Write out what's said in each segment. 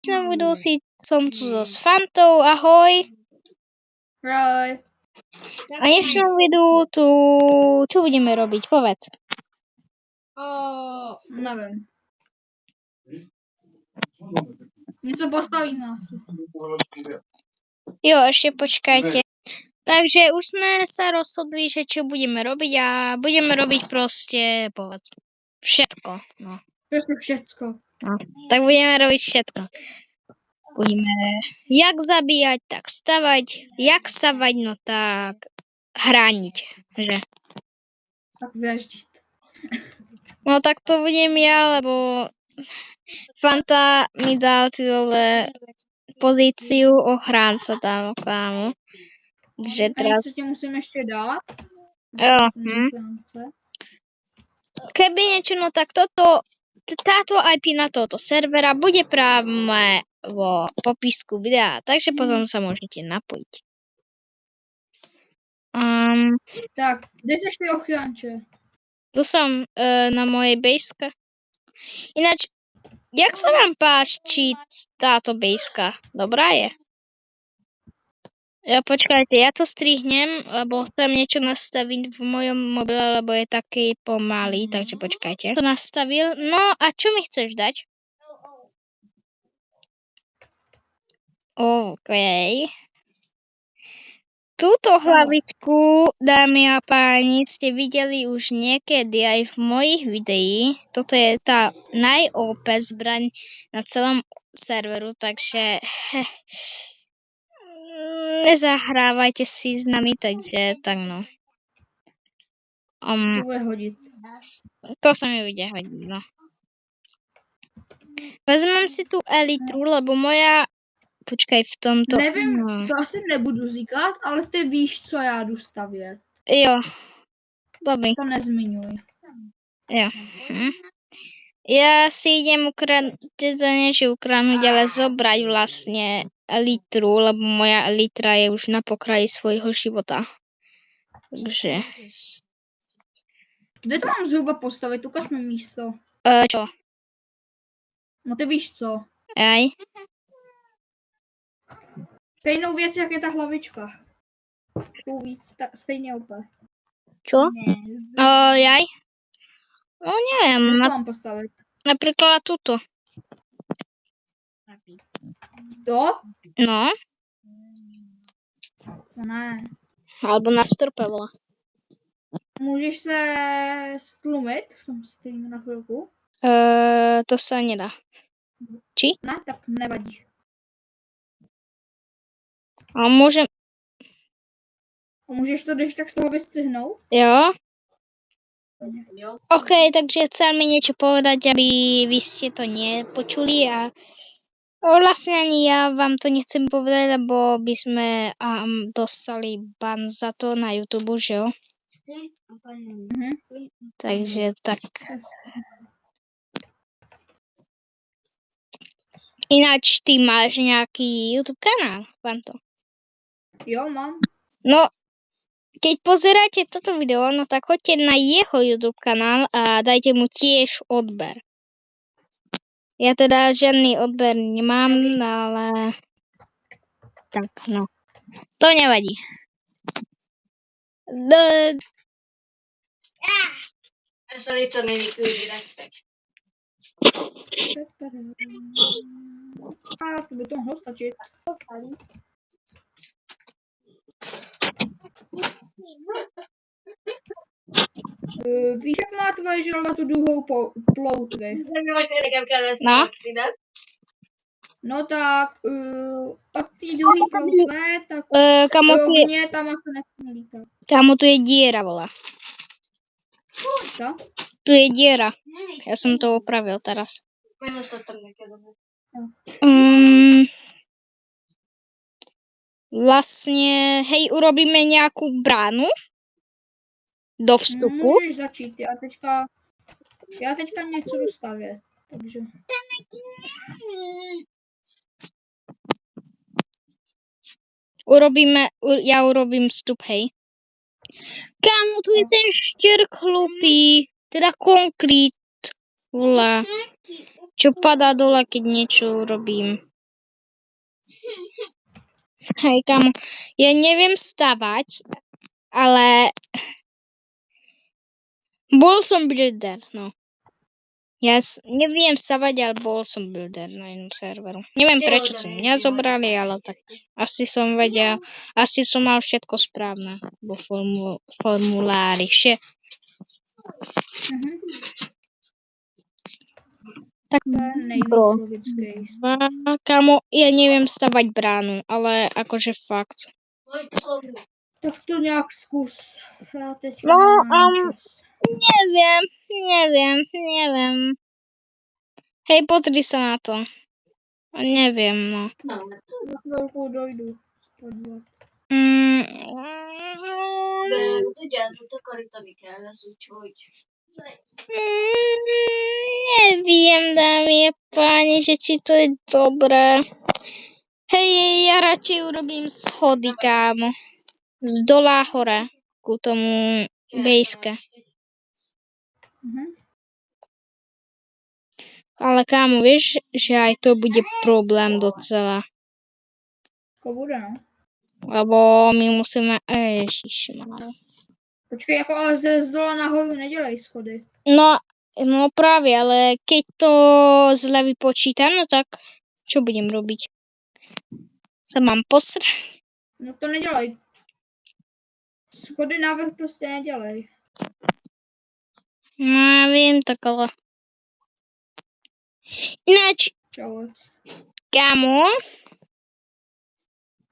dnešnom videu som tu so Sfantou, ahoj. Ahoj. A v dnešnom videu tu, čo budeme robiť, povedz. Nevím. Něco postavíme asi. Jo, ešte počkajte. Takže už sme sa rozhodli, že čo budeme robiť a budeme robiť proste, povedz, všetko. No. Prostě všecko. No. Tak budeme robiť všetko. Budeme jak zabíjať, tak stavať. Jak stavať, no tak hrániť, že? Tak věždit. No tak to budem ja, lebo Fanta mi dal ty vole pozíciu ochránca tam, kámo. Takže A teraz... něco ti musím ještě dát? Jo. Keby niečo, no tak táto IP na tohoto servera bude práve vo popisku videa, takže potom sa môžete napojiť. Tak, kde seš ty ochránče? Tu som na mojej bejske. Ináč, jak sa vám páči táto bejska? Dobrá je? Ja počkajte, ja to strihnem, lebo chcem niečo nastaviť v mojom mobile, lebo je taký pomalý, takže počkajte. To nastavil. No a čo mi chceš dať? OK. Túto hlavičku, dámy a páni, ste videli už niekedy aj v mojich videí. Toto je tá naj-OP zbraň na celom serveru, takže nezahrávajte si s nami, takže tak no. To bude hodit. To sa mi bude hodiť, no. Vezmem si tu elitru, lebo moja... Počkaj, v tomto... Nevím, to asi nebudu říkat, ale ty víš, co já jdu stavět. Jo. Dobrý. To nezmiňuj. Jo. Ja si idem ukradnúť, ale zobrať vlastne elitru, lebo moja elitra je už na pokraji svojho života. Takže... Kde to mám zhruba postavit? Ukaž mi místo. Čo? No ty víš co? Aj? Stejnou věc, jak je ta hlavička. Víc, stejně opět. Čo? Jaj? No neviem. Kde to mám postavit? Napríklad tuto. To? No. To ne. Alebo na strpe vola. Můžeš se stlumit v tom stejně na chvilku? To sa nedá. Či? Ne, tak nevadí. A môžem... A můžeš to když tak z toho vystřihnout? Jo? OK, takže chcel mi niečo povedať, aby vy ste to nepočuli a vlastne ani ja vám to nechcem povedať, lebo by sme dostali ban za to na YouTube, že jo? Takže tak. Ináč ty máš nejaký YouTube kanál, Fanto? Jo, mám. No, keď pozeráte toto video, no tak choďte na jeho YouTube kanál a dajte mu tiež odber. Ja teda žiadny odber nemám, ale... Tak, no. To nevadí. To něco není tak. A to by to mohlo stačit. Víš, jak má tvoje želva tu druhou ploutvi? No. No tak, od té druhé ploutve, tak rovně tam asi nesmí lítat. Kamo, tu je diera, vola. Co? Tu je diera. Ja som to opravil teraz. Vlastne, hej, urobíme nejakú bránu do vstupu. Můžeš začít, já teďka něco jdu stavět, takže... Ja urobím vstup, hej. Kámo, tu je ten štěrk chlupý, teda konkrét, vole, čo padá dole, keď niečo urobím. Hej, kámo, ja neviem stavať, ale bol som builder, no. Ja neviem stavať, ale bol som builder na jednom serveru. Neviem, prečo si mňa zobrali, ale tak asi som vedel, asi som mal všetko správne vo formulári. Mhm. Tak To je nejvíc bro. logický. Kámo, ja neviem stavať bránu, ale akože fakt. Tak to nějak zkus. Já teďka No, nemám čas. Neviem. Hej, pozri sa na to. Neviem, no. Za chvilku dojdu. Podívat. De tudjátok, takarítani kell lesz, úgyhogy... Neviem, dámy a páni, že či to je dobré. Hej, ja radšej urobím schody, kámo. Z dola hore ku tomu bejske. Mhm. Ale kámo, vieš, že aj to bude problém docela. To bude, no. Lebo my musíme... Ježišmarja. Počkej, jako ale z dola nahoru nedělej schody. No práve, ale keď to zle vypočítam, no tak čo budem robiť? Sa mám posrať? No to nedělej. Schody navrch prostě nedělej. No ja viem, tak ale... Ináč, Čauec. kámo,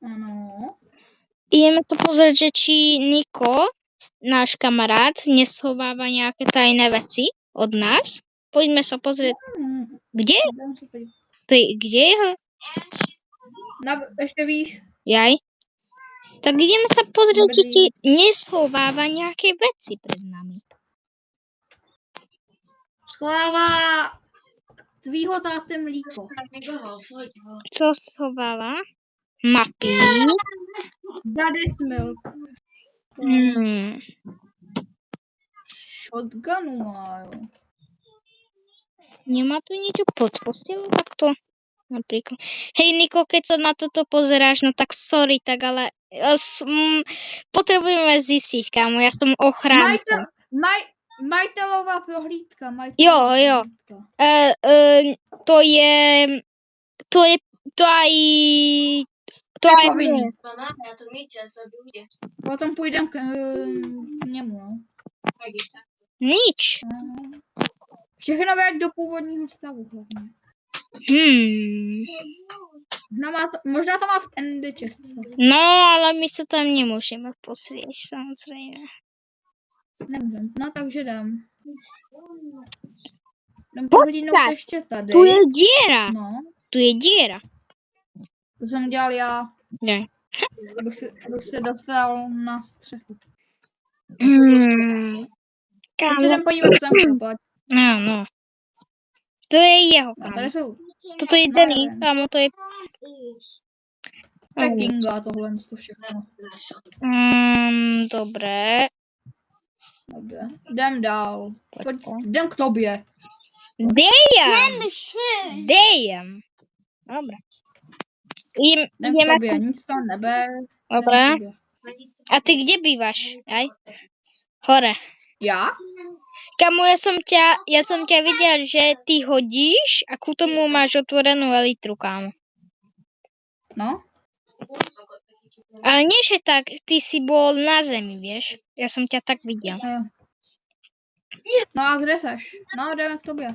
Ano. ideme to pozrieť, že či Niko, náš kamarát, neschováva nejaké tajné veci od nás. Poďme sa pozrieť. Kde? Dám se podívat. Kde je ho? Ještě víš? Jaj. Tak ideme sa pozrieť, či ti neschováva nejaké veci pred nami. Schovává tvýho táty mlíko. Co schováva? Mapy. Daddy's milk. Shotgunu majú. Nemá tu niečo pod postelou takto? Napríklad. Hej Niko, keď sa na toto pozeráš, no tak sorry, tak ale potrebujeme zistiť, kámo, ja som ochránca. Majiteľová prohlídka. Jo. To aj povinný. to mít čas, aby bude. Potom půjdem k němu, no. Nič. Všechno vrať do původního stavu hlavně. Možná to má v Endy čestce. No, ale my sa tam nemôžeme pozrieť, samozrejme. Nemůžem. No, takže dám. Dám pohlídnout ještě tady. Tu je diera. No. Tu je diera. To jsem dělal já. Ne. Abych se dostal na střechu. Kámo. Když se jdem podívat sem, pojď. No. To je jeho, No, kámo. tady jsou. Toto je Denny, kámo, to je... To je Kinga, tohle to všechno. Dobré. Dobře. Jdem dál. Pojď, jdem k tobě. Dejem. Dobre. Jdem k tobě, nic tam neber. Dobre. A ty kde bývaš? Aj? Hore. Já? Kamo, ja som ťa videl, že ty hodíš a ku tomu máš otvorenú elitru, kámo. No? Ale nie, že tak, ty si bol na zemi, vieš? Ja som ťa tak videl. No a kde seš? No, jdeme k tobě.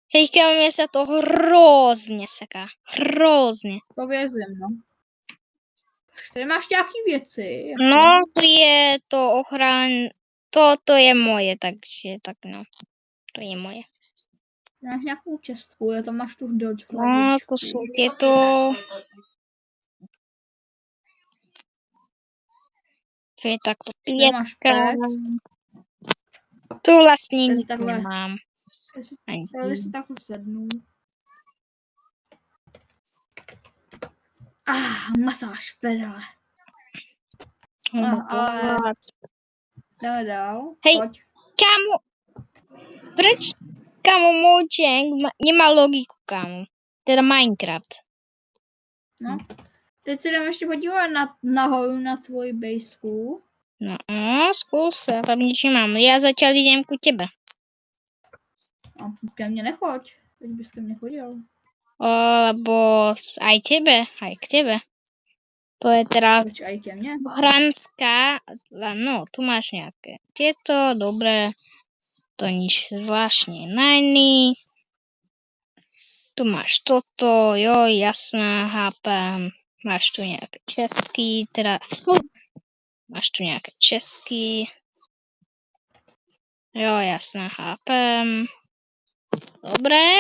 Hej, kámo, mne sa to hrozne seká. Hrozne. To vězím, no. Tady máš nějaký věci. Jako... No, tu je to ochrán... To je moje, takže tak no. To je moje. Máš nějakou čestku, já tam máš tu dodge. No, to sú tieto... To je takto pietka. Tu vlastne nič nemám. Tady si takhle sednu. Masáž pedale. Ale... Jdeme dál. Hej, pojď. Kámo, preč? Kámo, môj čeng nemá logiku, kámo. Teda Minecraft. No. Teď se jdeme ještě podívat nahoru na tvoji bejsku. No, zkus, já tam nič nemám. Já zatiaľ idem ku tebe. A ke mně nechoď. Teď bys ke mně chodil. Lebo aj k tebe. To je teraz Proč aj ke mně? Hranská, no, tu máš nejaké tieto, dobré, to nič zvláštne není. Tu máš toto, jo, jasné, chápem. Máš tu nejaké český, teda, máš tu nejaké český. Jo, jasné, chápem. Dobre.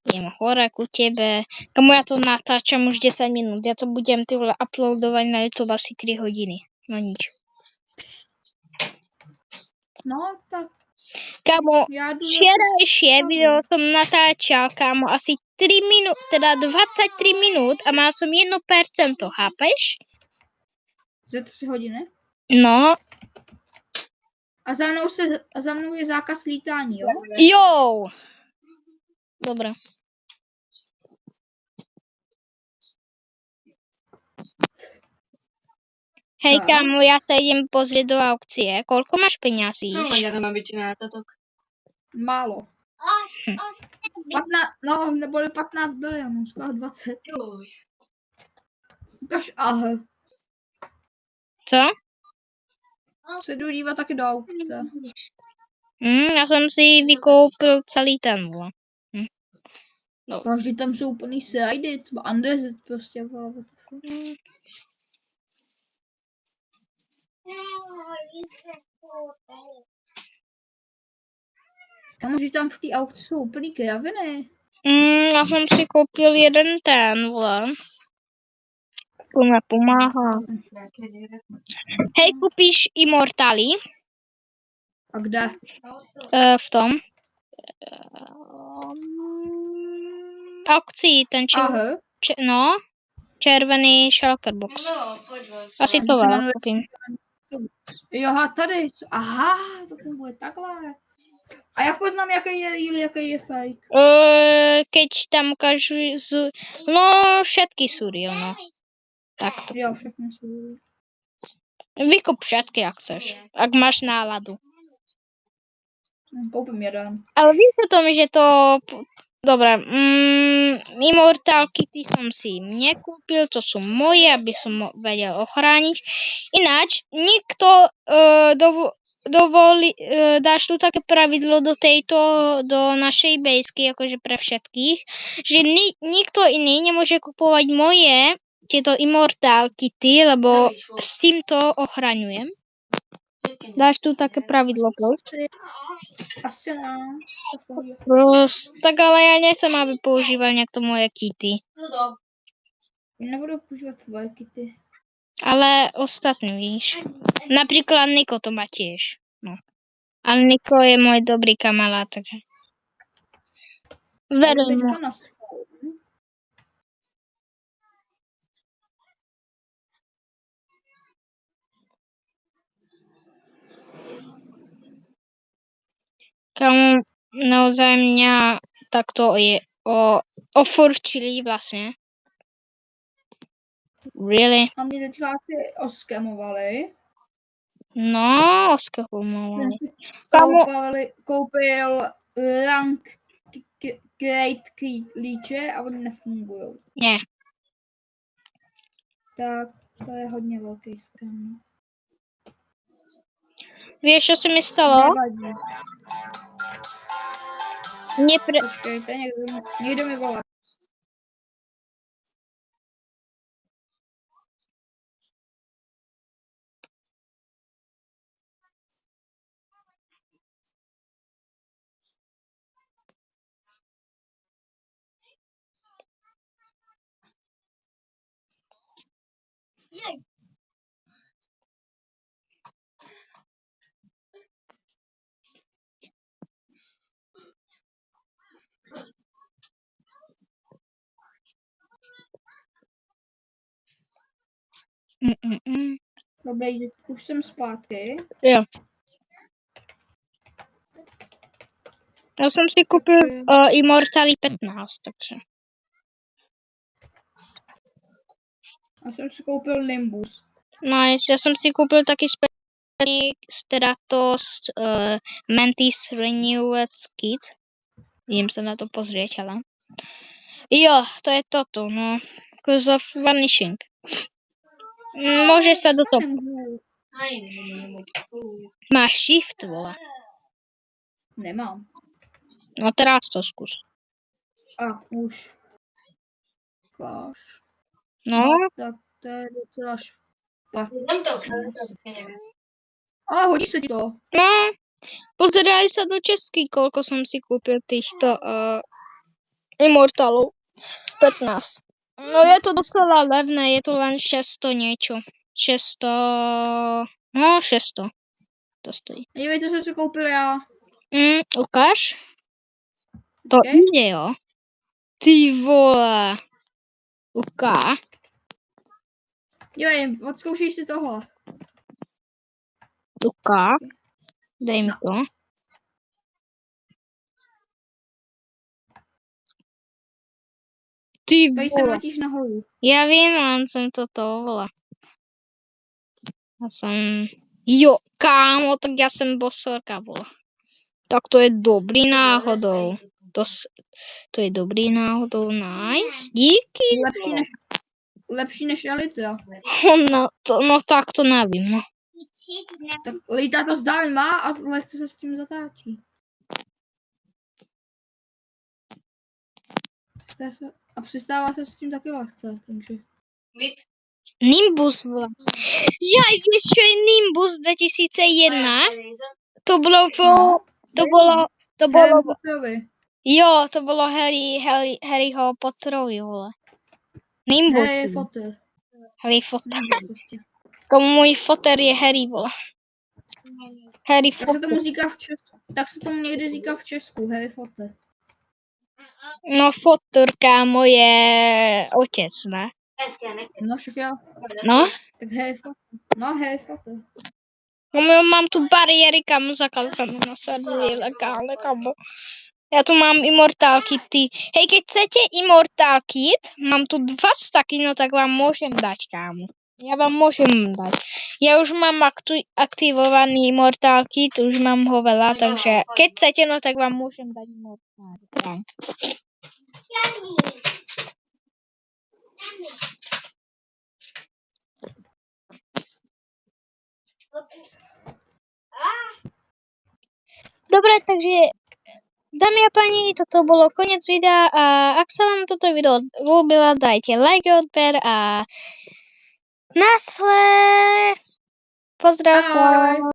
Idem hore ku tebe. Kamu ja to natáčam už 10 minút. Ja to budem ty vole uploadovať na YouTube asi 3 hodiny. No nič. No, tak Kámo, já jdu včerajšie video som natáčal, kámo, asi 3 minút, teda 23 minút a mal som 1%, chápeš? Ze 3 hodiny? No, A za mnou je zákaz lítání, jo? jo! Dobre. Hej, Tak. kámo, ja sa idem pozrieť do aukcie. Koľko máš peňazí? No, jak mám být na tatok. Málo. 15, no, neboli 15 bilionů, skoro 20. Juj. Ukaž, aha. Co? Se jdu dívat taky do aukce. Ja som si vykoupil celý ten, vole. No. Každý tam jsou úplný slidy, třeba Andezit prostě, vole. Kamoži tam v té aukci jsou úplný kraviny. Ja som si kúpil jeden ten, vole. Tu mi pomáha. Hej, kúpiš Immortali? A kde? V tom. Aukcii, ten Aha. červený shulker box. No, pojď vás. Asi to veľa kúpim. Jo, tady. Aha, to funguje takhle. A jak poznám, jaký je real, jaký je fake? Keď tam ukážu... No, všetky sú real, no. Takto. Jo, všechny jsou real. Vykup všetky, ak chceš. Ak máš náladu. Koupím jeden. Ale víš o tom, že to... Dobre, Immortal Kity som si nekúpil, to sú moje, aby som vedel ochrániť. Ináč, nikto dáš tu také pravidlo do našej bejsky, akože pre všetkých, že nikto iný nemôže kupovať moje tieto Immortal Kity, lebo s týmto ochraňujem. Dáš tu také pravidlo, proč? Asi ne. Tak ale ja nechcem, aby používal niekto moje kity. Nebudu používat tvoje kity. Ale ostatní, víš. Napríklad Niko to má tiež. No. Ale Niko je môj dobrý kamarát, takže... Verujem mu. Kamu naozaj mňa takto je ofurčili vlastne. Really? A mě teďka asi oskemovali. No, oskemovali. Koupil rank great klíče a oni nefungujou. Nie. Tak to je hodně velký skam. Vieš, čo sa mi stalo? Nevadí. Počkejte, někdo mi volá. Dobrý, už jsem zpátky. Jo. Ja som si kúpil Immortali 15, takže... A jsem si koupil Nimbus. Nice, já jsem si koupil taky Stratos Mantis Renewed Kit. Jdem se na to pozrieť, ale. Jo, to je toto, no. Curse of Vanishing. Môže sa do toho. Máš shift, vole. Nemám. No teraz to skús. A už. Káš. No, Tak to je docela špatné. Jdem to. Ale hodí se ti to. no. Pozeraj sa do česky, koľko som si kúpil týchto Immortalov. 15. No je to docela levné, je to len 600 niečo. 600... No, 600. To stojí. Dívej, co jsem si koupil já. Ukáž? To Okay. ide, jo. Ty vole. Uká. Dívej, odzkoušíš si tohle. Uká. Dej mi to. Ty Tady sem vole. letíš nahoru. Ja viem, len som toto vole. Ja som... Jo, kámo, tak ja som bosorka, vole. Tak to je dobrý náhodou. To je dobrý náhodou, nice. Díky. Lepší než Elita. No tak to nevím, no. Tak Elita to zdálně má a lehce se s tím zatáčí. A přistává se s tím taky lehce, takže... Nimbus, vole. Jaj, vieš, čo je Nimbus 2001? To bolo To bolo... Jo, to bolo Harryho Potterovi, vole. Nimbus. Harry Potter. Harry Potter. Prostě. To môj foter je Harry, vole. Harry Tak se Potter. tomu říká v Česku. Tak se tomu někdy říká v Česku, Harry Potter. No, fotor, kámo, je otec, ne? No však jo. No? Tak Harry Potter. No, Harry Potter. No, mám tu bariéry, kámo, zakázané nasaduje ilegálne, kámo. Ja tu mám Immortal Kity. Hej, keď chcete Immortal Kit, mám tu 2 staky, no tak vám môžem dať, kámo. Ja vám môžem dať. Ja už mám aktivovaný Immortal Kit, už mám ho veľa, takže keď chcete, no tak vám môžem dať Immortal Kit. Dobre, takže dámy a páni, toto bolo koniec videa a ak sa vám toto video ľúbilo, dajte like, odber a naschle. Pozdrav. Ahoj.